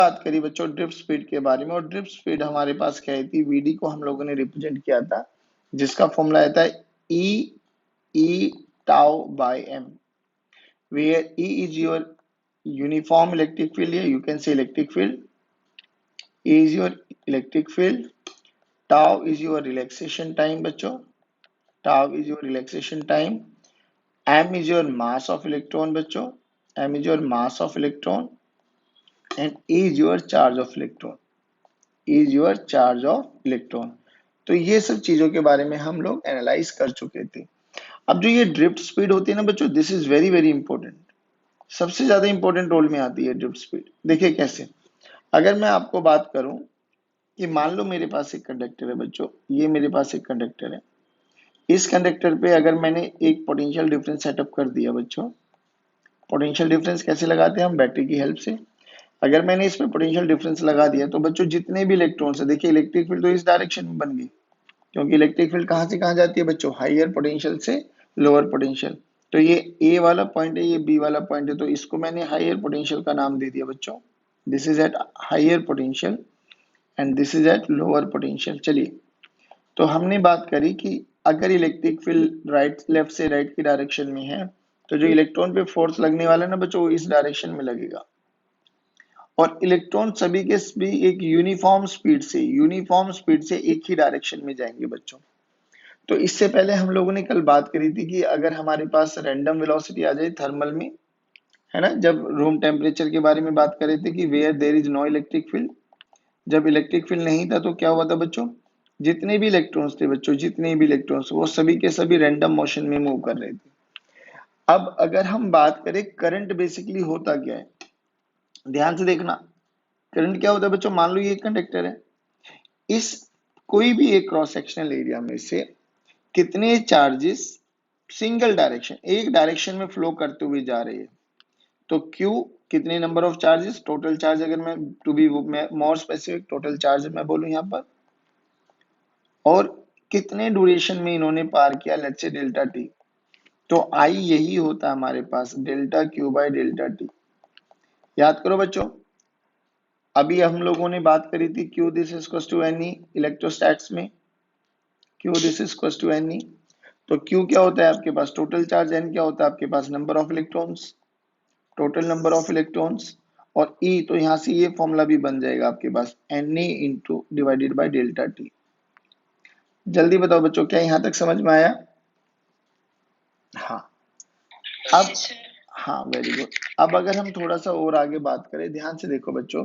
बात करी बच्चों ड्रिफ्ट स्पीड के बारे में, और ड्रिफ्ट स्पीड हमारे पास क्या आई थी, वीडी को हम लोगों ने रिप्रेजेंट किया था, जिसका फॉर्मूला आता है E tau by M, where E is your uniform electric field, here you can say electric field, E is your electric field, tau is your relaxation time बच्चों, tau is your relaxation time, m is your mass of electron बच्चों, m is your mass of electron, and E is your charge of electron, E is your charge of electron। तो ये सब चीजों के बारे में हम लोग एनालाइज कर चुके थे। अब जो ये ड्रिफ्ट स्पीड होती है ना बच्चों, this is very very important, सबसे ज्यादा इंपॉर्टेंट रोल में आती है ड्रिफ्ट स्पीड। देखिए कैसे, अगर मैं आपको बात करूं कि मान लो मेरे पास एक कंडक्टर है बच्चों, ये मेरे पास एक कंडक्टर है, इस कंडक्टर पे अगर मैंने एक पोटेंशियल डिफरेंस सेटअप कर दिया बच्चों, पोटेंशियल डिफरेंस कैसे लगाते हैं हम, बैटरी की हेल्प से। अगर मैंने इसमें पोटेंशियल डिफरेंस लगा दिया तो बच्चों जितने भी इलेक्ट्रॉन्स है, देखिए इलेक्ट्रिक फील्ड तो इस डायरेक्शन में बन गई, क्योंकि इलेक्ट्रिक फील्ड कहां से कहां जाती है बच्चों, हायर पोटेंशियल से लोअर पोटेंशियल। तो ये ए वाला पॉइंट है, ये बी वाला पॉइंट है, तो इसको मैंने हायर पोटेंशियल का नाम दे दिया बच्चों, this is at higher potential and this is at lower potential. चलिए, तो हमने बात करी कि अगर इलेक्ट्रिक फील्ड राइट लेफ्ट से राइट की डायरेक्शन में है, तो जो इलेक्ट्रॉन पे फोर्स लगने वाला है ना बच्चों, वो इस डायरेक्शन में लगेगा, और इलेक्ट्रॉन सभी के सभी एक यूनिफॉर्म स्पीड से एक ही डायरेक्शन में जाएंगे बच्चों। तो इससे पहले हम लोगों ने कल बात करी थी कि अगर हमारे पास रैंडम वेलोसिटी आ जाए थर्मल में, है ना, जब रूम टेम्परेचर के बारे में बात कर रहे थे कि where there is no electric field, जब इलेक्ट्रिक फील्ड नहीं था तो क्या हुआ था बच्चों, जितने भी इलेक्ट्रॉन्स थे बच्चों, जितने भी इलेक्ट्रॉन्स वो सभी के सभी रैंडम मोशन में मूव कर रहे थे। अब अगर हम बात करें करंट बेसिकली होता क्या है, ध्यान से देखना, करंट क्या होता है बच्चों, मान लो ये कंडक्टर है, इस कोई भी एक क्रॉस सेक्शनल एरिया में से कितने चार्जेस सिंगल डायरेक्शन एक डायरेक्शन में फ्लो करते हुए जा रहे हैं, तो Q कितने number of charges, total charge, अगर मैं to be more specific total charge मैं बोलूं यहाँ पर, और कितने ड्यूरेशन में इन्होंने पार किया, लेट्स से डेल्टा टी, तो आई यही होता है हमारे पास delta Q by delta T. याद करो बच्चों, अभी हम लोगों ने बात करी थी Q this is equal to N E, electrostatics में Q this is equal to N E, तो क्यू क्या होता है आपके पास टोटल चार्ज, एन क्या होता है आपके पास number of electrons, total number of electrons, और ई तो यहां से ये फॉर्मूला भी बन जाएगा आपके पास N A into divided by delta T. जल्दी बताओ बच्चों, क्या यहां तक समझ में आया? हाँ, अब हाँ वेरी गुड। अब अगर हम थोड़ा सा और आगे बात करें, ध्यान से देखो बच्चों,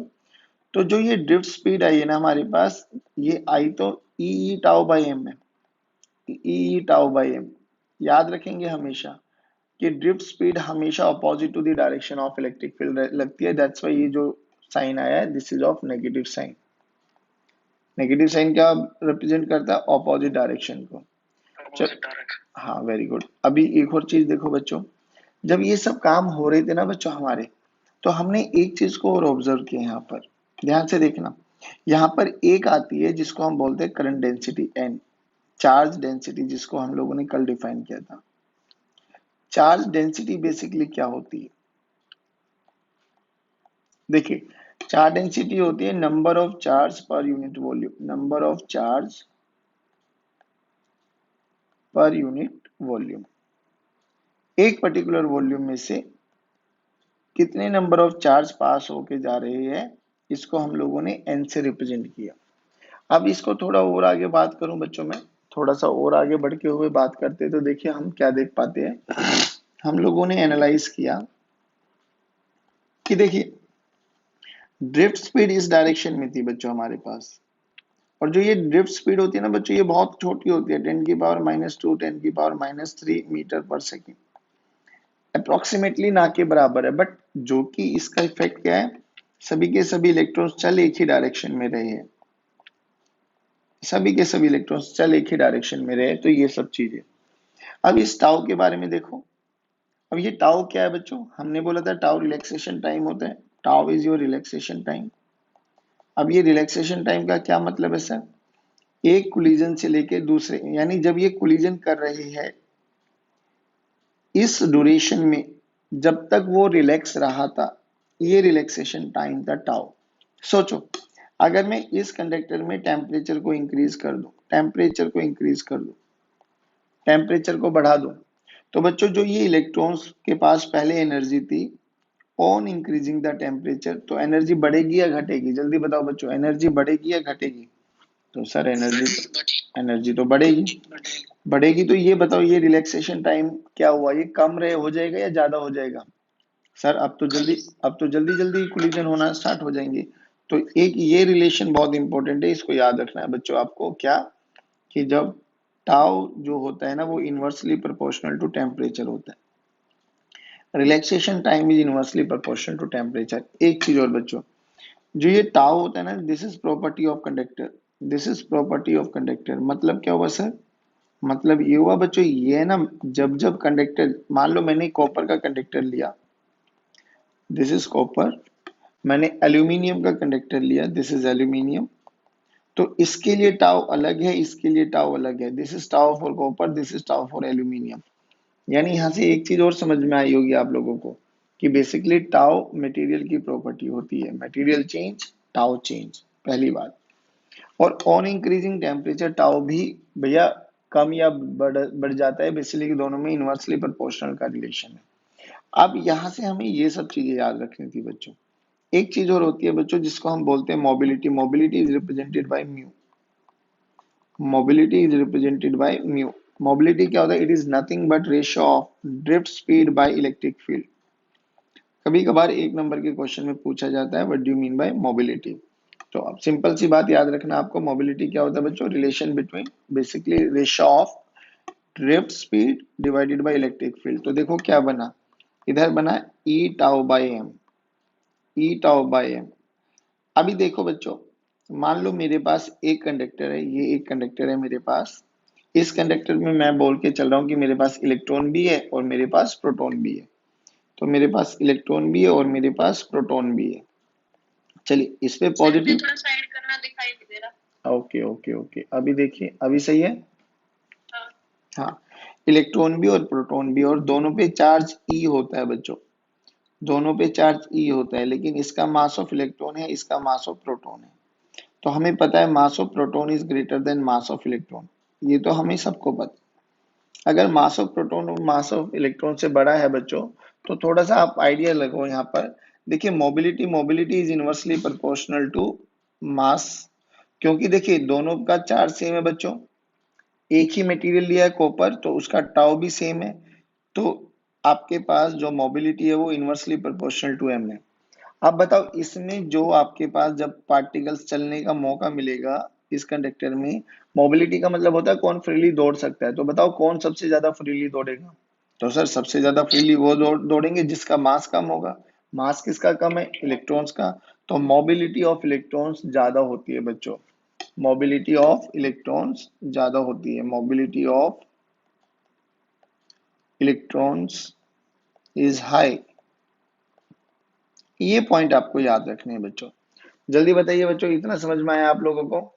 तो जो ये ड्रिफ्ट स्पीड आई है ना हमारे पास, ये आई तो ई टाउ बाई एम है, ई टाउ बाई एम। याद रखेंगे हमेशा कि ड्रिफ्ट स्पीड हमेशा opposite to the direction of electric field लगती है, दैट्स व्हाई ये जो साइन आया है this is of negative sign. Negative sign क्या रिप्रेजेंट करता है, ऑपोजिट डायरेक्शन को। चल, हाँ वेरी गुड। अभी एक और चीज देखो बच्चों, जब ये सब काम हो रहे थे ना बच्चों हमारे, तो हमने एक चीज को और ऑब्जर्व किया यहाँ पर, ध्यान से देखना, यहाँ पर एक आती है जिसको हम बोलते हैं current density n, charge density जिसको हम लोगों ने कल डिफाइन किया था। चार्ज डेंसिटी बेसिकली क्या होती है, देखिए चार्ज डेंसिटी होती है number of charge per unit volume, number of charge per unit volume, एक पर्टिकुलर वॉल्यूम में से कितने नंबर ऑफ चार्ज पास होके जा रहे हैं, इसको हम लोगों ने एन से रिप्रेजेंट किया। अब इसको थोड़ा और आगे बात करूं बच्चों, मैं थोड़ा सा और आगे बढ़ के हुए बात करते तो देखिए हम क्या देख पाते हैं, हम लोगों ने एनालाइज किया कि देखिए ड्रिफ्ट स्पीड इस डायरेक्शन में थी बच्चों हमारे पास, और जो ये ड्रिफ्ट स्पीड होती है ना बच्चों, ये बहुत छोटी होती है, 10⁻⁻², 10⁻³ मीटर पर सेकेंड, अप्रोक्सीमेटली ना के बराबर है, बट जो कि इसका इफेक्ट क्या है, सभी के सभी इलेक्ट्रॉन्स चल एक ही डायरेक्शन में रहे हैं, सभी के सभी इलेक्ट्रॉन्स चल एक ही डायरेक्शन में रहे, तो ये सब चीजें। अब इस टाउ के बारे में देखो, अब ये टाउ क्या है बच्चों, हमने बोला था टाउ रिलैक्सेशन टाइम होता है, tau is your relaxation time. अब ये रिलैक्सेशन टाइम का क्या मतलब है सर, एक कोलिजन से लेके दूसरे, यानी जब ये कोलिजन कर रही है इस ड्यूरेशन में, जब तक वो रिलैक्स रहा था, ये रिलैक्सेशन टाइम था टाउ। सोचो, अगर मैं इस कंडक्टर में टेम्परेचर को इंक्रीज कर दूं, टेम्परेचर को बढ़ा दूं, तो बच्चों जो ये इलेक्ट्रॉन्स के पास पहले एनर्जी थी, ऑन इंक्रीजिंग द टेम्परेचर, तो एनर्जी बढ़ेगी या घटेगी? जल्दी बताओ बच्चों, एनर्जी बढ़ेगी या घटेगी? तो सर एनर्जी तो बढ़ेगी। बढ़ेगी तो ये बताओ, ये रिलैक्सेशन टाइम क्या हुआ, ये कम रहे हो जाएगा या ज्यादा हो जाएगा? सर अब तो जल्दी जल्दी कोलिजन होना स्टार्ट हो जाएंगे। तो एक ये रिलेशन बहुत इंपॉर्टेंट है, इसको याद रखना है बच्चों आपको, क्या कि जब टाउ जो होता है ना वो इनवर्सली प्रोपोर्शनल टू टेम्परेचर होता है, relaxation time is inversely proportional to temperature. एक चीज और बच्चों, जो ये टाउ होता है ना, this is property of conductor, मतलब क्या हुआ सर? मतलब ये हुआ बच्चों, ये है ना, जब जब कंडक्टर, मान लो मैंने कॉपर का कंडक्टर लिया, दिस इज कॉपर, मैंने एल्यूमिनियम का कंडक्टर लिया, दिस इज एल्यूमिनियम, तो इसके लिए टाउ अलग है, इसके लिए टाउ अलग है, this is tau for copper, this is tau for aluminium. यानी यहाँ से एक चीज और समझ में आई होगी आप लोगों को, कि बेसिकली टाउ मटेरियल की प्रॉपर्टी होती है, मटेरियल चेंज टाउ चेंज, पहली बात। और ऑन इंक्रीजिंग टेम्परेचर टाउ भी भैया कम या बढ़ जाता है, बेसिकली दोनों में इनवर्सली प्रोपोर्शनल का रिलेशन है। अब यहाँ से हमें ये सब चीजें याद रखनी थी बच्चों। एक चीज और होती है बच्चों जिसको हम बोलते हैं mobility, mobility is represented by mu, mobility is represented by mu. Mobility क्या होता है? It is nothing but ratio of drift speed by electric field. कभी कभार एक नंबर के क्वेश्चन में पूछा जाता है what do you mean by mobility. तो अब सिंपल सी बात याद रखना आपको, मोबिलिटी क्या होता है बच्चों? Relation between, basically ratio of drift speed divided by electric field. तो देखो क्या बना, इधर बना ई tau by M, E tau by M. अभी देखो बच्चों, मान लो मेरे पास एक कंडक्टर है, ये एक कंडक्टर है मेरे पास, इस कंडक्टर में मैं बोल के चल रहा हूँ कि मेरे पास इलेक्ट्रॉन भी है और मेरे पास प्रोटॉन भी है। तो मेरे पास इलेक्ट्रॉन भी है और मेरे पास प्रोटॉन भी है। चलिए इस पे पॉजिटिव, थोड़ा साइड करना, दिखाई नहीं दे रहा। ओके ओके ओके, अभी देखिए, अभी सही है। हाँ, हाँ, इलेक्ट्रॉन भी और प्रोटॉन भी, और दोनों पे चार्ज ई होता है बच्चों, दोनों पे चार्ज ई होता है, लेकिन इसका मास ऑफ इलेक्ट्रॉन है, इसका मास ऑफ प्रोटॉन है। तो हमें पता है mass of proton is greater then mass of electron, ये तो हमें सबको पता। अगर mass of proton mass of electron से बड़ा है बच्चों, तो थोड़ा सा आप आइडिया लगाओ यहाँ पर। देखिए mobility, mobility is inversely proportional to mass, क्योंकि देखिए दोनों का चार्ज सेम है बच्चों, एक ही मटेरियल लिया है कॉपर, तो उसका टाउ भी सेम है। तो आपके पास जो मोबिलिटी है वो इनवर्सली प्रोपोर्शनल टू एम है। अब बताओ इसमें जो आपके पास जब पार्टिकल्स चलने का मौका मिलेगा इस कंडक्टर में, मोबिलिटी का मतलब होता है कौन फ्रीली दौड़ सकता है, तो बताओ कौन सबसे ज्यादा फ्रीली दौड़ेगा? तो सर सबसे ज्यादा फ्रीली वो दौड़ेंगे जिसका मास कम होगा। मास किसका कम है? इलेक्ट्रॉन्स का। तो मोबिलिटी ऑफ इलेक्ट्रॉन्स ज्यादा होती है बच्चों, मोबिलिटी ऑफ इलेक्ट्रॉन्स ज्यादा होती है, mobility of electrons is high. ये पॉइंट आपको याद रखने हैं बच्चों। जल्दी बताइए बच्चों, इतना समझ में आया आप लोगों को?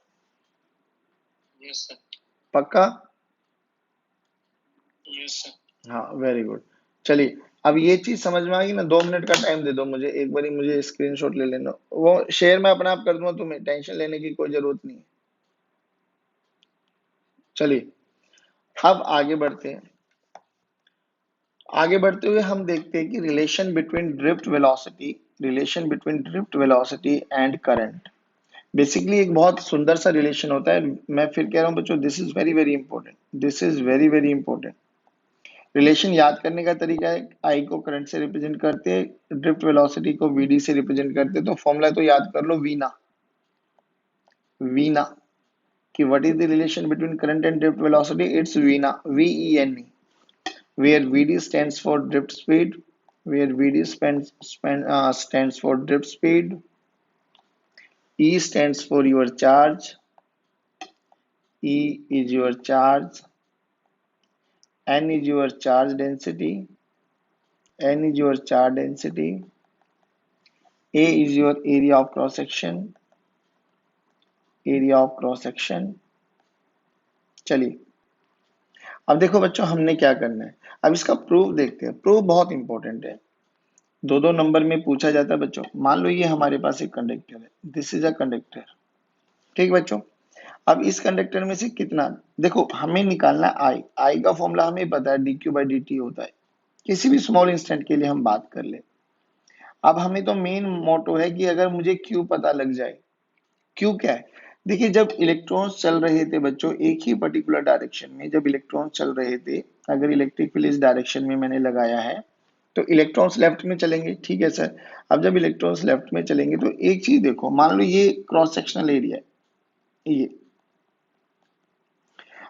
Yes sir. पक्का? Yes sir. हाँ, वेरी गुड। चलिए, अब ये चीज समझ में आ गई ना, 2 मिनट का टाइम दे दो मुझे, एक बारी मुझे स्क्रीनशॉट ले लेना, वो शेयर मैं अपने आप कर दूंगा, तुम्हें टेंशन लेने की कोई जरूरत नहीं है। चलिए अब आगे बढ़ते हैं। आगे बढ़ते हुए हम देखते हैं कि relation between drift velocity and current. Basically एक बहुत सुंदर सा रिलेशन होता है। मैं फिर कह रहा हूं बच्चों, this is very very important, this is very very important. Relation याद करने का तरीका है, आई को करंट से रिप्रेजेंट करते हैं, ड्रिफ्ट वेलोसिटी को वीडी से रिप्रेजेंट करते हैं, तो फॉर्मूला तो याद कर लो, वीना, वीना, कि what is the relation between current and drift velocity? It's Veena, VENE, where VD stands for drift speed, where VD stands for drift speed, E stands for your charge, E is your charge, N is your charge density, N is your charge density, A is your area of cross section, area of cross section। चलिए अब देखो बच्चों हमने क्या करना है, अब इसका प्रूफ देखते हैं। प्रूफ बहुत इंपॉर्टेंट है। दो दो नंबर में पूछा जाता है बच्चों। मान लो ये हमारे पास एक कंडक्टर है, दिस इज अ कंडक्टर, ठीक बच्चों। अब इस कंडक्टर में से कितना, देखो हमें निकालना आई, आई का फॉर्मूला हमें पता है d q by d T होता है। किसी भी स्मॉल इंस्टेंट के लिए हम बात कर ले। अब हमें तो मेन मोटो है कि अगर मुझे क्यू पता लग जाए, क्यू क्या है, देखिए जब इलेक्ट्रॉन्स चल रहे थे बच्चों एक ही पर्टिकुलर डायरेक्शन में, जब इलेक्ट्रॉन्स चल रहे थे, अगर इलेक्ट्रिक फील्ड इस डायरेक्शन में मैंने लगाया है तो इलेक्ट्रॉन्स लेफ्ट में चलेंगे, ठीक है सर। अब जब इलेक्ट्रॉन्स लेफ्ट में चलेंगे तो एक चीज देखो, मान लो ये क्रॉस सेक्शनल एरिया है ये।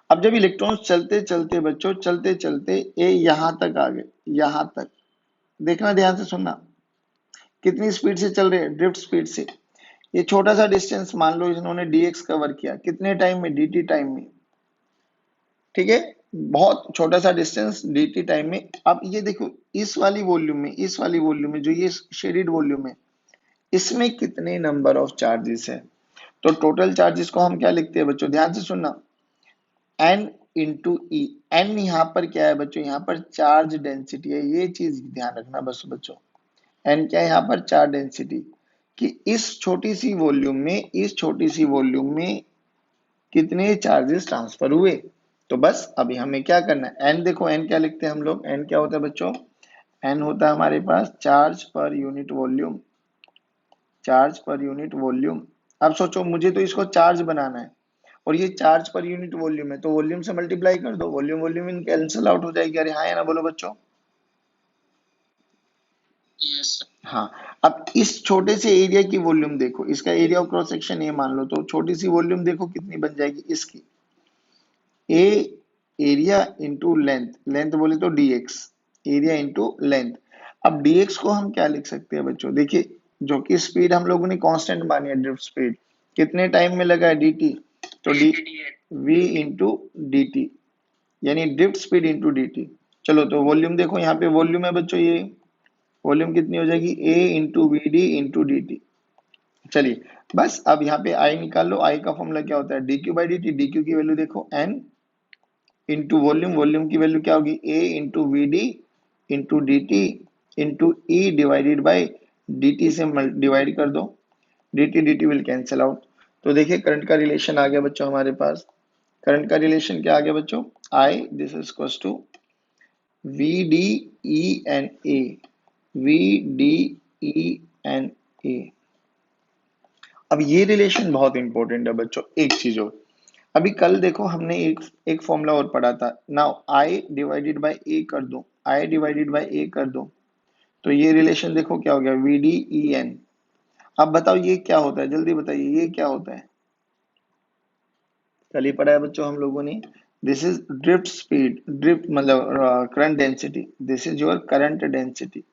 अब जब इलेक्ट्रॉन्स चलते चलते बच्चों, चलते चलते ये यहां तक आ गए, यहां तक, देखना ध्यान से सुनना, कितनी स्पीड से चल रहे हैं, ड्रिफ्ट स्पीड से। ये छोटा सा डिस्टेंस मान लो इन्होंने dx कवर किया, कितने टाइम में, dt टाइम में, ठीक है, बहुत छोटा सा डिस्टेंस dt टाइम में। अब ये देखो इस वाली वॉल्यूम में, इस वाली वॉल्यूम में जो ये शेडेड वॉल्यूम है, इसमें कितने नंबर ऑफ चार्जेस है। तो टोटल चार्जेस को हम क्या लिखते हैं बच्चों, ध्यान से सुनना, n इंटू ई। एन यहाँ पर क्या है बच्चों, यहाँ पर चार्ज डेंसिटी है, ये चीज ध्यान रखना बस बच्चों। एन क्या है यहाँ पर, चार्ज डेंसिटी, कि इस छोटी सी वॉल्यूम में, इस छोटी सी वॉल्यूम में कितने चार्जेस ट्रांसफर हुए। तो बस अभी हमें क्या करना है, एन देखो, एन क्या लिखते हैं हम लोग, एन क्या होता है बच्चों, एन होता है हमारे पास charge per unit volume, charge per unit volume. अब सोचो मुझे तो इसको चार्ज बनाना है, और ये चार्ज पर यूनिट वॉल्यूम है, तो वॉल्यूम से मल्टीप्लाई कर दो, वॉल्यूम वॉल्यूम इन कैंसिल आउट हो जाएगी। अरे हाँ या ना बोलो बच्चों। हाँ, अब इस छोटे से एरिया की वॉल्यूम देखो, इसका एरिया ऑफ क्रॉस सेक्शन ये मान लो, तो छोटी सी वॉल्यूम देखो कितनी बन जाएगी इसकी, ए एरिया इंटू लेंथ, लेंथ बोले तो dx, एरिया इंटू लेंथ। अब dx को हम क्या लिख सकते हैं बच्चों, देखिए जो कि स्पीड हम लोगों ने कांस्टेंट मानी है, ड्रिफ्ट स्पीड, कितने टाइम में लगा है dt, तो D v into D T, यानी drift speed into D T. चलो तो वॉल्यूम देखो, यहाँ पे वॉल्यूम है बच्चों, ये वॉल्यूम कितनी हो जाएगी, a into v d into D t. चलिए बस अब यहाँ पे आई निकाल लो, आई का फॉर्मूला क्या होता है, d q by d t, d q की वैल्यू देखो n इंटू वॉल्यूम, वॉल्यूम की वैल्यू क्या होगी, a into v d into D t into e divided by d t से डिवाइड कर दो, d t will cancel out. तो देखिए करंट का रिलेशन आ गया बच्चों हमारे पास, करंट का रिलेशन क्या आ गया बच्चों, I this is equal to V D E N A, V D E N A. अब ये रिलेशन बहुत इंपॉर्टेंट है बच्चों, एक चीज और, अभी कल देखो हमने एक एक फॉर्मूला और पढ़ा था, नाउ आई डिवाइडेड बाय ए कर दो, आई डिवाइडेड बाय ए कर दो, तो ये रिलेशन देखो क्या हो गया, वी डी ई एन। अब बताओ ये क्या होता है, जल्दी बताइए ये क्या होता है, कल ही पढ़ा है बच्चों हम लोगों ने, this is drift speed, drift मतलब current density, this is your current density.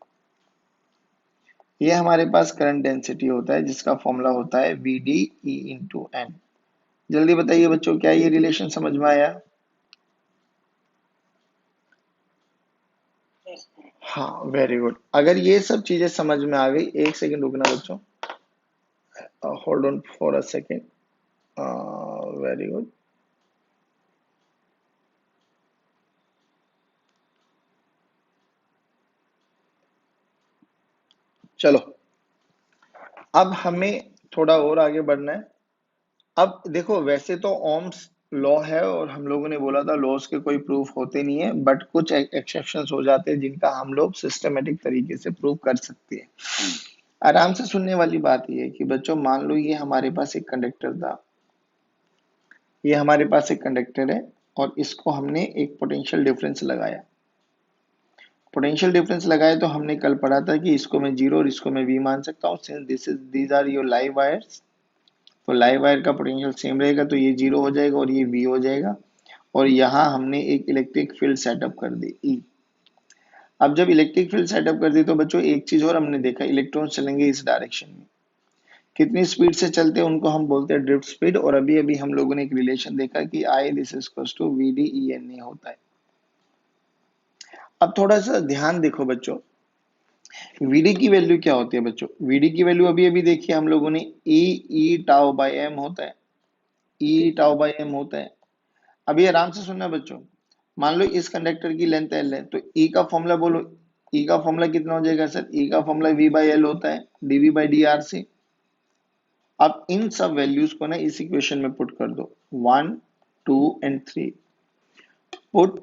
ये हमारे पास करंट डेंसिटी होता है जिसका फॉर्मूला होता है v D e into n. जल्दी बताइए बच्चों क्या ये रिलेशन समझ में आया। हाँ वेरी गुड, अगर ये सब चीजें समझ में आ गई, एक सेकंड रुकना बच्चों, hold on for a second, very good. चलो अब हमें थोड़ा और आगे बढ़ना है। अब देखो वैसे तो ओम्स लॉ है और हम लोगों ने बोला था लॉस के कोई प्रूफ होते नहीं है, बट कुछ एक्सेप्शंस हो जाते हैं जिनका हम लोग सिस्टमेटिक तरीके से प्रूव कर सकते हैं। आराम से सुनने वाली बात यह है कि बच्चों मान लो ये हमारे पास एक कंडक्टर था, ये हमारे पास एक कंडक्टर है और इसको हमने एक पोटेंशियल डिफरेंस लगाया, पोटेंशियल डिफरेंस लगाया तो हमने कल पढ़ा था कि इसको मैं जीरो और इसको मैं वी मान सकता हूँ, since this is these are your live wires, तो लाइव वायर का पोटेंशियल सेम रहेगा, तो ये जीरो हो जाएगा और ये वी हो जाएगा, और यहाँ हमने एक इलेक्ट्रिक फील्ड सेटअप कर दी ई। अब जब इलेक्ट्रिक फील्ड सेटअप कर दी तो बच्चों एक चीज और हमने देखा, इलेक्ट्रॉन चलेंगे इस डायरेक्शन में, कितनी स्पीड से चलते हैं उनको हम बोलते हैं ड्रिफ्ट स्पीड, और अभी अभी हम लोगों ने एक रिलेशन देखा कि I this is equal to V D E N A होता है। अब थोड़ा सा ध्यान देखो बच्चों, वीडी की वैल्यू क्या होती है बच्चों, वीडी की वैल्यू अभी अभी देखिए हम लोगों ने, ई टाउ बाई एम होता है, ई टाउ बाई एम होता है। अभी आराम से सुनना बच्चों, मान लो इस कंडक्टर की लेंथ एल है, तो ई का फॉर्मूला बोलो, ई का फॉर्मूला कितना हो जाएगा सर? ई का फॉर्मूला वी बाई एल होता है डीवी बाई डी आर से। अब इन सब वैल्यूज को ना इस इक्वेशन में पुट कर दो, 1 2 and 3। Put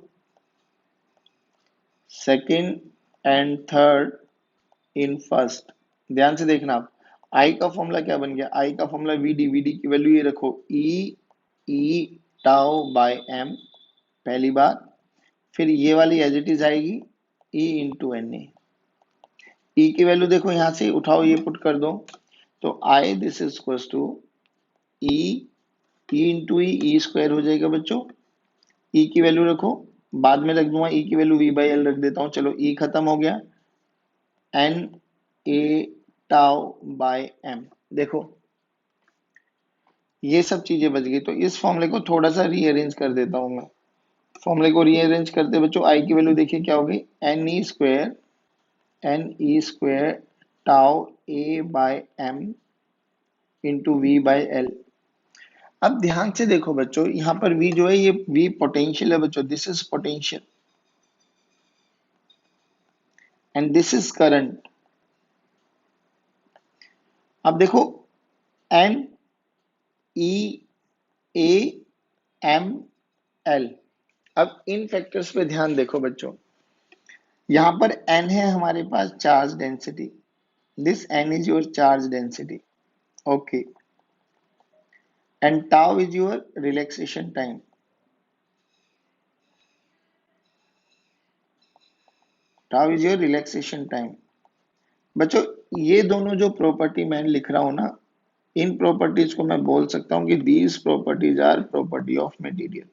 second and third in first. ध्यान से देखना आप, आई का फॉर्मूला क्या बन गया? आई का फॉर्मूला वीडी, वीडी की वैल्यू ये रखो, ई टाउ बाय एम पहली बार, फिर ये वाली एज इट इज आएगी ई इंटू एन ए। ई की वैल्यू देखो यहां से उठाओ, ये पुट कर दो, तो I this is equal to E, E into E square हो जाएगा बच्चों। ई की वैल्यू रखो, बाद में रख दूंगा, ई की वैल्यू वी बाई एल रख देता हूं, चलो ई खत्म हो गया, n A tau by m. देखो ये सब चीजें बच गई, तो इस फॉर्मूले को थोड़ा सा रीअरेंज कर देता हूं मैं। फॉर्मूले को रीअरेंज करते बच्चों, आई की वैल्यू देखिए क्या होगी, n e square tau a by M into v by l. अब ध्यान से देखो बच्चों, यहाँ पर v जो है ये v पोटेंशियल है बच्चों, this is potential and this is current. अब देखो n e a m l। अब इन फैक्टर्स पे ध्यान देखो बच्चों, यहाँ पर n है हमारे पास charge density, this n is your charge density, okay, and tau is your relaxation time. tau is your relaxation time. बच्चों ये दोनों जो प्रॉपर्टी मैं लिख रहा हूं ना, इन प्रॉपर्टीज को मैं बोल सकता हूं कि these properties are property of material.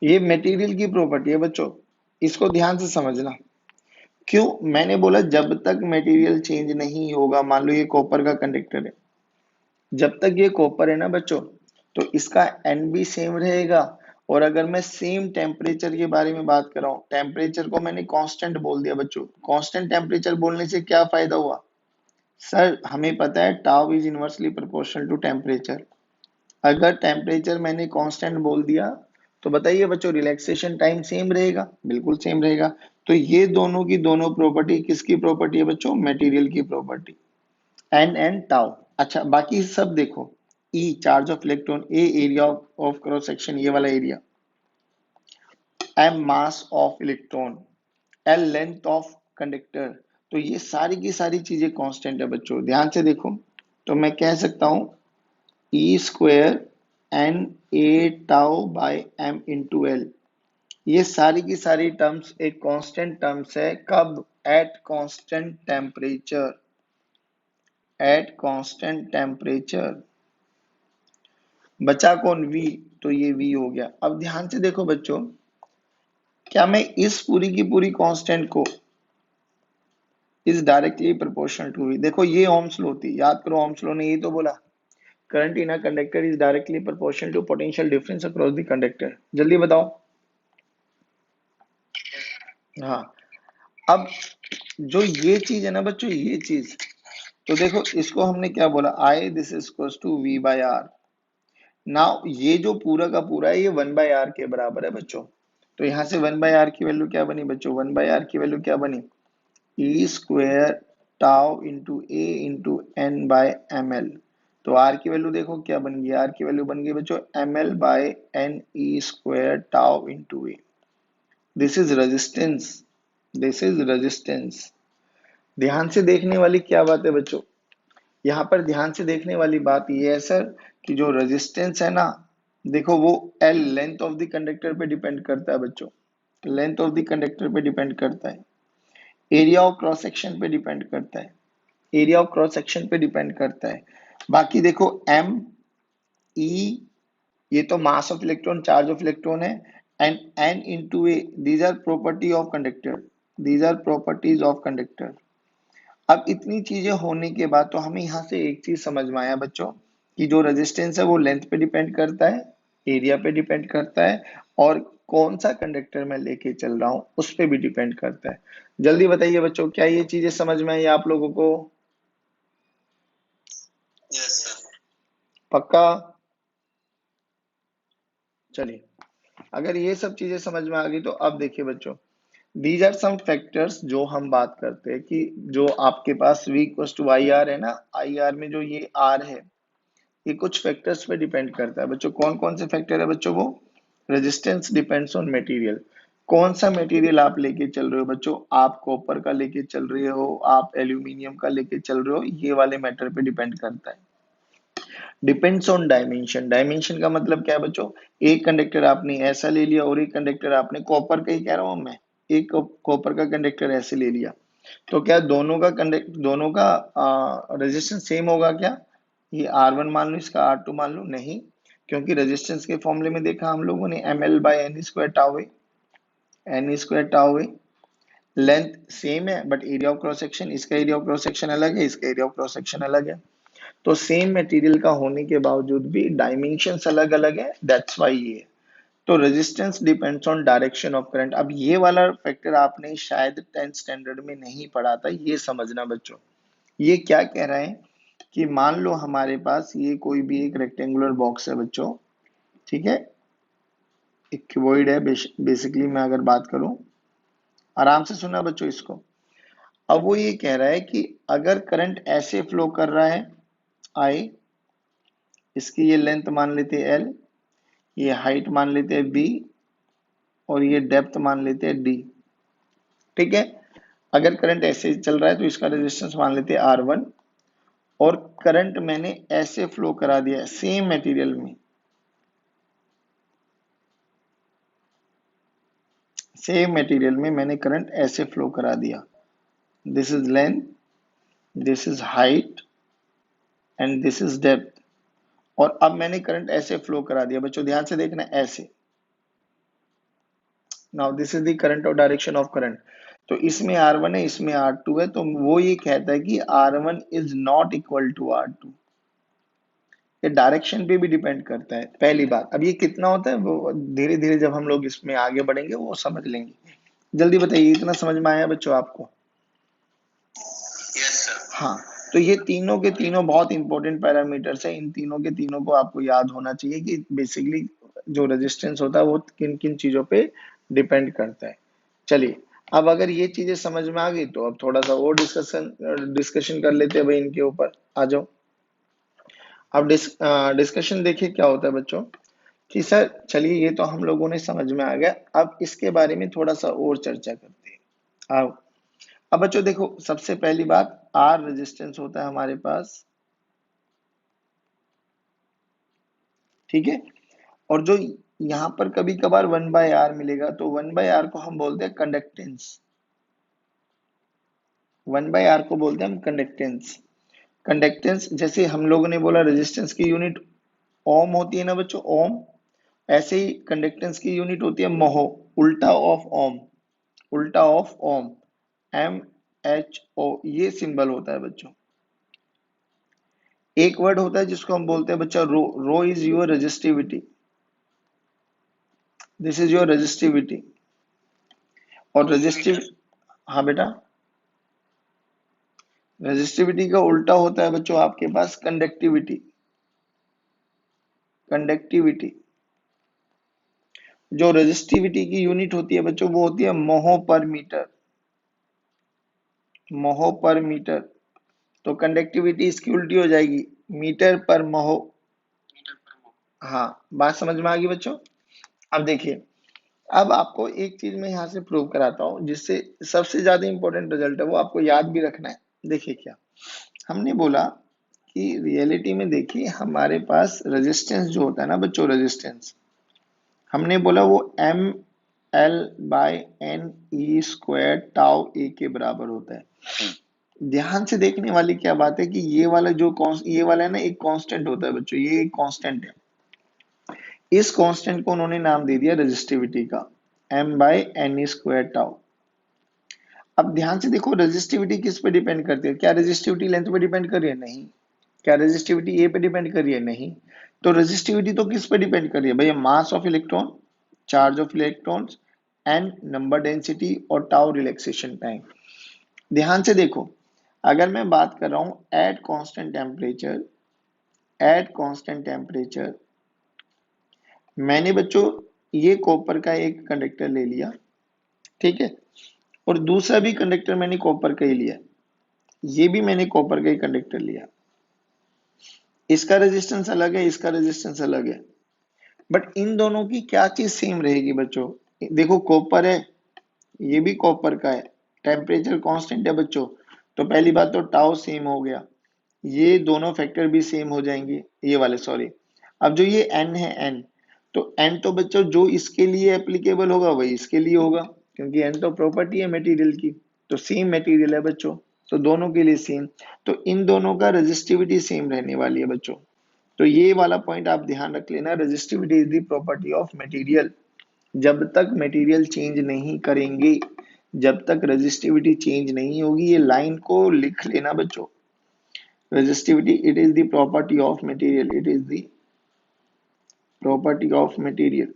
ये मटेरियल की प्रॉपर्टी है बच्चों, इसको ध्यान से समझना। क्यों मैंने बोला जब तक मटेरियल चेंज नहीं होगा, मान लो ये कॉपर का कंडक्टर है, जब तक ये कॉपर है ना बच्चों, तो इसका एन भी सेम रहेगा। और अगर मैं सेम टेम्परेचर के बारे में बात कर रहा हूँ, टेम्परेचर को मैंने कांस्टेंट बोल दिया बच्चों, कांस्टेंट टेम्परेचर बोलने से क्या फायदा हुआ सर? हमें पता है tau is inversely proportional to temperature. अगर टेम्परेचर मैंने कांस्टेंट बोल दिया तो बताइए बच्चों रिलैक्सेशन टाइम सेम रहेगा? बिल्कुल सेम रहेगा। तो ये दोनों की दोनों प्रॉपर्टी किसकी प्रॉपर्टी है बच्चों? मटेरियल की प्रॉपर्टी, एन एंड टाउ। अच्छा बाकी सब देखो, E charge of electron, A area of cross section ये वाला area, M mass of electron, L length of conductor, तो ये सारी की सारी चीजें कांस्टेंट है बच्चों। ध्यान से देखो, तो मैं कह सकता हूं E square N A tau by M into L, ये सारी की सारी टर्म्स एक कांस्टेंट टर्म्स है। कब? Eight constant temperature, at constant temperature. बचा कौन? v, तो ये v हो गया। अब ध्यान से देखो बच्चों, क्या मैं इस पूरी की पूरी कांस्टेंट को is directly proportional to v, देखो ये ओम्स लॉ थी, याद करो ओम्स लॉ ने यही तो बोला, current in a conductor is directly proportional to potential difference across the conductor. जल्दी बताओ। हाँ, अब जो ये चीज है ना बच्चों, ये चीज, तो देखो इसको हमने क्या बोला, I this is equal to V by R. Now ये जो पूरा का पूरा है ये 1/r के बराबर है बच्चों। तो यहां से 1/r की वैल्यू क्या बनी बच्चों? 1/r की वैल्यू क्या बनी? E square tau into A into N by M L. तो आर की वैल्यू देखो क्या बन गई, आर की वैल्यू बन गई बच्चों m l by n e square tau into a. This is resistance, this is resistance. ध्यान से देखने वाली क्या बात है बच्चों, यहाँ पर ध्यान से देखने वाली बात ये है सर कि जो रेजिस्टेंस है ना, देखो वो L length of the conductor पे डिपेंड करता है बच्चों, लेंथ ऑफ द कंडक्टर पे डिपेंड करता है, एरिया ऑफ क्रॉस सेक्शन पे डिपेंड करता है, एरिया ऑफ क्रॉस सेक्शन पे डिपेंड करता है। बाकी देखो एम ई, ये तो mass of electron, charge of electron है, and N into A, these are property of conductor, these are properties of conductor. अब इतनी चीजें होने के बाद तो हमें यहाँ से एक चीज समझ में आया बच्चों कि जो रेजिस्टेंस है वो लेंथ पे डिपेंड करता है, एरिया पे डिपेंड करता है, और कौन सा कंडक्टर मैं लेके चल रहा हूँ उस पे भी डिपेंड करता है। जल्दी बताइए बच्चों, क्या ये चीजें समझ में आई आप लोगों को? Yes sir. पक्का? चलिए अगर ये सब चीजें समझ में आ गई तो अब देखिए बच्चों, दीज आर सम फैक्टर्स जो हम बात करते हैं कि जो आपके पास V equals to I R है ना, आई आर में जो ये R है ये कुछ फैक्टर्स पे डिपेंड करता है बच्चों। कौन कौन से फैक्टर है बच्चों? वो रेजिस्टेंस डिपेंड्स ऑन मटेरियल। कौन सा मटेरियल आप लेके चल रहे हो बच्चों? आप कॉपर का लेके चल रहे हो, आप एल्यूमिनियम का लेके चल रहे हो, ये वाले मैटर पे डिपेंड करता है। Depends on dimension. डायमेंशन का मतलब क्या है बच्चों? एक कंडक्टर आपने ऐसा ले लिया और एक कंडक्टर आपने कॉपर का ही कह रहा हूं मैं, एक कॉपर का कंडक्टर ऐसे ले लिया, तो क्या दोनों का रेजिस्टेंस सेम होगा क्या? ये R1 मान लो, इसका R2 मान लो, नहीं, क्योंकि रेजिस्टेंस के फॉर्मूले में देखा हम लोगों ने ml by n square tau है, एन स्क्वायर टाउ है। लेंथ सेम है but area of cross section, इसका एरिया ऑफ क्रॉस सेक्शन अलग है, इसका एरिया ऑफ क्रॉस सेक्शन अलग है। तो सेम मटेरियल का होने के बावजूद भी डायमेंशंस अलग अलग है, दैट्स व्हाई ये। तो resistance depends on direction of current. अब ये वाला फैक्टर आपने शायद 10th स्टैंडर्ड में नहीं पढ़ा था, ये समझना बच्चों। ये क्या कह रहा है कि मान लो हमारे पास ये कोई भी एक रेक्टेंगुलर बॉक्स है बच्चों, ठीक है, एक क्यूबॉइड है बेसिकली, मैं अगर बात करूं, आराम से सुना बच्चों इसको। अब वो ये कह रहा है कि अगर करंट ऐसे फ्लो कर रहा है आई, इसकी ये लेंथ मान लेते हैं एल, ये हाइट मान लेते हैं बी, और ये डेप्थ मान लेते हैं डी, ठीक है। अगर करंट ऐसे चल रहा है तो इसका रेजिस्टेंस मान लेते हैं R1, और करंट मैंने ऐसे फ्लो करा दिया सेम मटेरियल में, सेम मटेरियल में मैंने करंट ऐसे फ्लो करा दिया, this is length, this is height and this is depth, और अब मैंने करंट ऐसे फ्लो करा दिया बच्चों, ध्यान से देखना, ऐसे। Now this is the current और डायरेक्शन ऑफ करंट। तो इसमें R1 है, इसमें R2 है, तो वो ये कहता है कि R1 is not equal to R2। ये डायरेक्शन पे भी डिपेंड करता है, पहली बात। अब ये कितना होता है वो धीरे धीरे जब हम लोग इसमें आगे बढ़ेंगे वो समझ लेंगे। जल्दी बताइए, इतना समझ में आया बच्चों आपको? Yes sir. हाँ, तो ये तीनों के तीनों बहुत इंपॉर्टेंट पैरामीटर्स है। इन तीनों के तीनों को आपको याद होना चाहिए कि बेसिकली जो रेजिस्टेंस होता है वो किन किन चीजों पे डिपेंड करता है। चलिए, अब अगर ये चीजें समझ में आ गई तो अब थोड़ा सा और डिस्कशन कर लेते हैं भाई इनके ऊपर। आ जाओ। अब डिस्कशन देखिए क्या होता है बच्चों कि सर चलिए ये तो हम लोगों ने समझ में आ गया, अब इसके बारे में थोड़ा सा और चर्चा करते हैं। आओ। अब बच्चों देखो, सबसे पहली बात, आर रेजिस्टेंस होता है हमारे पास, ठीक है, और जो यहाँ पर कभी कभार 1/R मिलेगा, तो 1/R को हम बोलते हैं कंडक्टेंस, 1/R को बोलते हैं हम कंडक्टेंस। कंडक्टेंस जैसे हम लोगों ने बोला रेजिस्टेंस की यूनिट ओम होती है ना बच्चों, ओम, ऐसे ही कंडक्टेंस की यूनिट होती है महो, उल्टा ऑफ ओम, उल्टा ऑफ ओम, MHO, ये सिंबल होता है बच्चों। एक वर्ड होता है जिसको हम बोलते हैं बच्चा rho, rho is your resistivity, this is your resistivity. और रेजिस्टिव, हाँ बेटा, रेजिस्टिविटी का उल्टा होता है बच्चों आपके पास कंडक्टिविटी, कंडक्टिविटी। जो रेजिस्टिविटी की यूनिट होती है बच्चों वो होती है मोहो पर मीटर, मोहो पर मीटर। तो कंडक्टिविटी इसकी उल्टी हो जाएगी, मीटर पर मोहो। हाँ, बात समझ में आ गई बच्चों? अब देखिए, अब आपको एक चीज मैं यहाँ से प्रूव कराता हूँ जिससे सबसे ज्यादा इंपॉर्टेंट रिजल्ट है वो आपको याद भी रखना है। देखिए क्या हमने बोला कि रियलिटी में देखिए हमारे पास रेजिस्टेंस जो होता है ना बच्चों, रेजिस्टेंस हमने बोला वो ML/N/E² टाउ ए के बराबर होता है। ध्यान से देखने वाली क्या बात है कि ये वाला जो ये वाला है ना एक कांस्टेंट होता है बच्चों, ये एक कांस्टेंट है। इस कांस्टेंट को उन्होंने नाम दे दिया रेजिस्टिविटी का, M/N² टाउ। अब ध्यान से देखो, रेजिस्टिविटी किस पे डिपेंड करती है? क्या रेजिस्टिविटी लेंथ पे डिपेंड कर रही है? नहीं। क्या रेजिस्टिविटी ए पे डिपेंड कर रही है? नहीं। तो रेजिस्टिविटी तो किस पे डिपेंड कर रही है भैया? Mass of electron, charge of electrons, n number density, और टाउ रिलैक्सेशन टाइम। ध्यान से देखो, अगर मैं बात कर रहा हूं at constant temperature, at constant temperature मैंने बच्चों ये कॉपर का एक कंडक्टर ले लिया, ठीक है, और दूसरा भी कंडक्टर मैंने कॉपर का ही लिया, ये भी मैंने कॉपर का ही कंडक्टर लिया। इसका रेजिस्टेंस अलग है, इसका रेजिस्टेंस अलग है, बट इन दोनों की क्या चीज सेम रहेगी बच्चों? देखो कॉपर है, ये भी कॉपर का है, टेम्परेचर कांस्टेंट है बच्चों, तो पहली बात तो टाउ सेम हो गया, ये दोनों फैक्टर भी सेम हो जाएंगे, ये वाले सॉरी। अब जो ये n है n, तो n तो बच्चों जो इसके लिए एप्लीकेबल होगा वही इसके लिए होगा, क्योंकि n तो प्रॉपर्टी है मटेरियल की, तो सेम मटेरियल है बच्चों, तो दोनों के लिए सेम, तो इन दोनों का रेजिस्टिविटी सेम रहने वाली है बच्चों। तो ये वाला पॉइंट आप ध्यान रख लेना, resistivity is the property of material. जब तक मटेरियल चेंज नहीं करेंगे, जब तक रेजिस्टिविटी चेंज नहीं होगी, ये लाइन को लिख लेना बच्चों, resistivity it is the property of material, it is the property of material।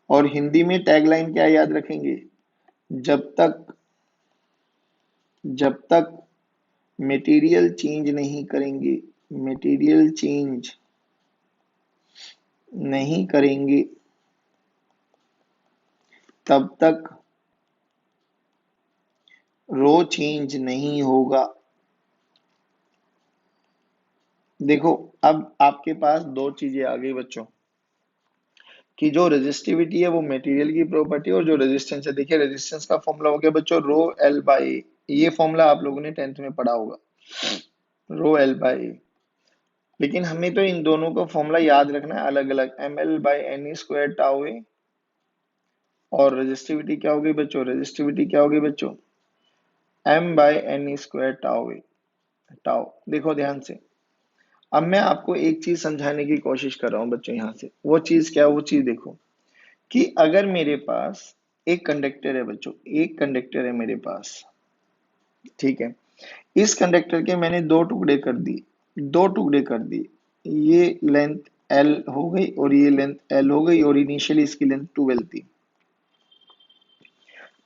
और हिंदी में टैगलाइन क्या याद रखेंगे? जब तक मटेरियल चेंज नहीं करेंगे, मटेरियल चेंज नहीं करेंगे, तब तक रो चेंज नहीं होगा। देखो अब आपके पास दो चीजें आ गई बच्चों, कि जो रेजिस्टिविटी है वो मटेरियल की प्रॉपर्टी, और जो रेजिस्टेंस है, देखिए रेजिस्टेंस का फॉर्मूला हो गया बच्चों रो एल बाई, ये फॉर्मूला आप लोगों ने 10th में पढ़ा होगा, रो एल बाई। लेकिन हमें तो इन दोनों का फॉर्मूला याद रखना है अलग अलग, M L by N square tau A, और रेजिस्टिविटी क्या हो गई बच्चों, रेजिस्टिविटी क्या हो गई बच्चों, m by N square tau a, tau. देखो ध्यान से, अब मैं आपको एक चीज समझाने की कोशिश कर रहा हूँ बच्चों, यहाँ से वो चीज क्या है, वो चीज देखो, कि अगर मेरे पास एक कंडक्टर है बच्चों, एक कंडक्टर है मेरे पास, ठीक है, इस कंडक्टर के मैंने दो टुकड़े कर दिए, दो टुकड़े कर दिए, ये लेंथ L हो गई और ये लेंथ L हो गई, और इनिशियली इसकी लेंथ 12 थी।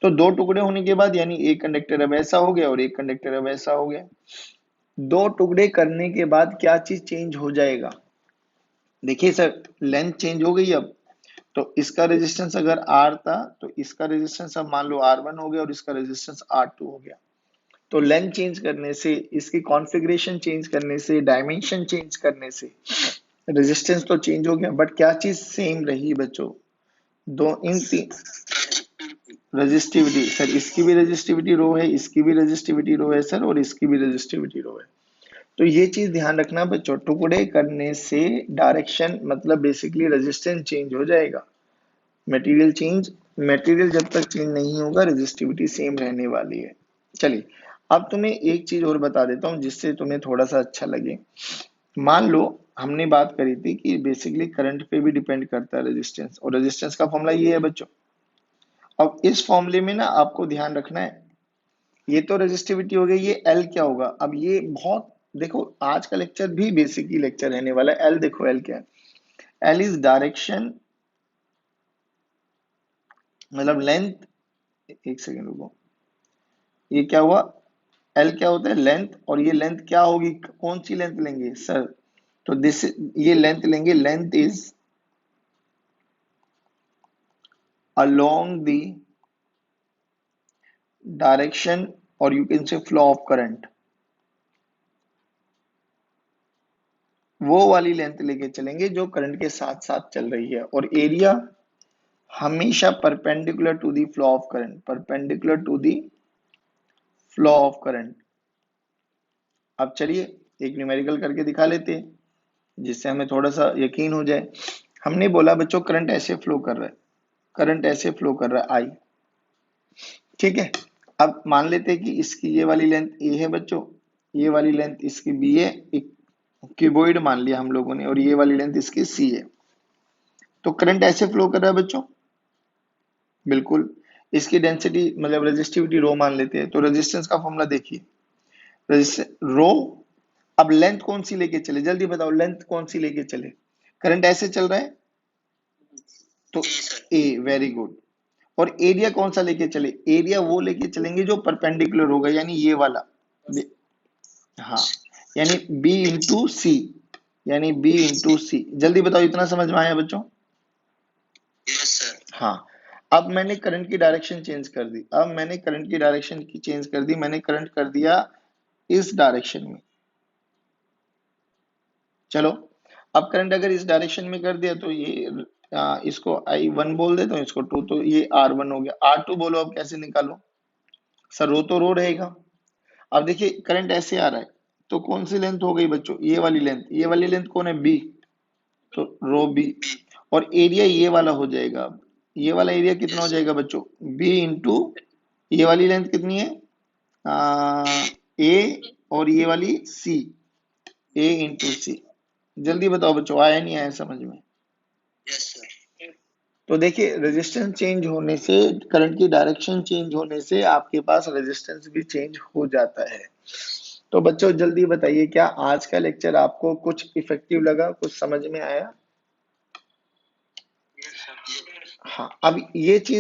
तो दो टुकड़े होने के बाद यानी एक कंडक्टर अब ऐसा हो गया और एक कंडक्टर अब ऐसा हो गया। दो टुकड़े करने के बाद क्या चीज चेंज हो जाएगा? देखिए सर, लेंथ चेंज हो गई अब, तो इसका रेजिस्टेंस अगर R था तो इसका रेजिस्टेंस अब मान लो R1 हो गया और इसका रेजिस्टेंस R2 हो गया। तो लेंथ चेंज करने से, इसकी कॉन्फ़िगरेशन चेंज करने से, डायमेंशन चेंज करने से रेजिस्टेंस तो चेंज हो गया, बट क्या चीज सेम रही बच्चों? दो इन तीन, रेजिस्टिविटी सर, इसकी भी रेजिस्टिविटी रो है, इसकी भी रेजिस्टिविटी रो है सर, और इसकी भी रेजिस्टिविटी रो है। तो ये चीज ध्यान रखना बच्चों, टुकड़े करने से डायरेक्शन मतलब बेसिकली रेजिस्टेंस चेंज हो जाएगा, मटेरियल चेंज, मटेरियल जब तक चेंज नहीं होगा रेजिस्टिविटी सेम रहने वाली है। चलिए अब तुम्हें एक चीज और बता देता हूँ जिससे तुम्हें थोड़ा सा अच्छा लगे। मान लो हमने बात करी थी कि बेसिकली करंट पे भी डिपेंड करता है रेजिस्टेंस, और रेजिस्टेंस का फॉर्मूला ये है बच्चों। अब इस फॉर्मूले में ना आपको ध्यान रखना है, ये तो रेजिस्टिविटी हो गई, ये एल क्या होगा? अब ये बहुत देखो, आज का लेक्चर भी बेसिकली लेक्चर रहने वाला है। एल देखो, एल क्या है? एल इज डायरेक्शन, मतलब लेंथ, एक सेकेंड रुको, ये क्या हुआ? एल क्या होता है? लेंथ, और ये लेंथ क्या होगी? कौन सी लेंथ लेंगे सर? तो दिस, ये लेंथ लेंगे, length is along the direction or you can say flow of current, वो वाली लेंथ लेके चलेंगे जो करंट के साथ साथ चल रही है, और एरिया हमेशा perpendicular to the flow of current, perpendicular to the flow of current. अब चलिए एक न्यूमेरिकल करके दिखा लेते हैं जिससे हमें थोड़ा सा यकीन हो जाए। हमने बोला बच्चों करंट ऐसे फ्लो कर रहा है, करंट ऐसे फ्लो कर रहा है आई, ठीक है। अब मान लेते हैं कि इसकी ये वाली लेंथ ए है बच्चों, ये वाली लेंथ इसकी बी है, एक क्यूबॉइड मान लिया हम लोगों ने, और ये वाली लेंथ इसकी सी है। तो करंट ऐसे फ्लो कर रहा है बच्चों, बिल्कुल। इसकी डेंसिटी मतलब रेजिस्टिविटी रो मान लेते हैं, तो रेजिस्टेंस का फॉर्मूला देखिए, रो। अब लेंथ कौन सी लेके चले, जल्दी बताओ, लेंथ कौन सी लेके चले? करंट ऐसे चल रहा है तो ए, वेरी गुड। और एरिया कौन सा लेके चले? एरिया वो लेके चलेंगे जो परपेंडिकुलर होगा, यानी ये वाला, हाँ, यानी बी इंटू सी, यानी बी इंटू सी। जल्दी बताओ, इतना समझ में आया बच्चों? हाँ, अब मैंने करंट की डायरेक्शन चेंज कर दी, मैंने करंट कर दिया इस डायरेक्शन में। चलो, अब करंट अगर इस डायरेक्शन में कर दिया तो ये इसको I1 बोल देता हूँ, इसको 2, तो ये R1 हो गया। R2 बोलो अब कैसे निकालो सर, रो तो रो रहेगा। अब देखिए करंट ऐसे आ रहा है, तो कौन सी लेंथ हो गई बच्चों, ये वाली लेंथ कौन है, बी, तो रो बी, और एरिया ये वाला हो जाएगा। अब ये वाला एरिया कितना हो जाएगा बच्चों, बी इंटू ये वाली लेंथ कितनी है, ए, और ये वाली सी, ए इंटू सी। जल्दी बताओ बच्चों, आया नहीं आया समझ में। तो देखिए रेजिस्टेंस चेंज होने से, करंट की डायरेक्शन चेंज होने से आपके पास रेजिस्टेंस भी चेंज हो जाता है। तो बच्चों जल्दी बताइए, क्या आज का लेक्चर आपको कुछ इफेक्टिव लगा, कुछ समझ में आया। हाँ, अब ये चीज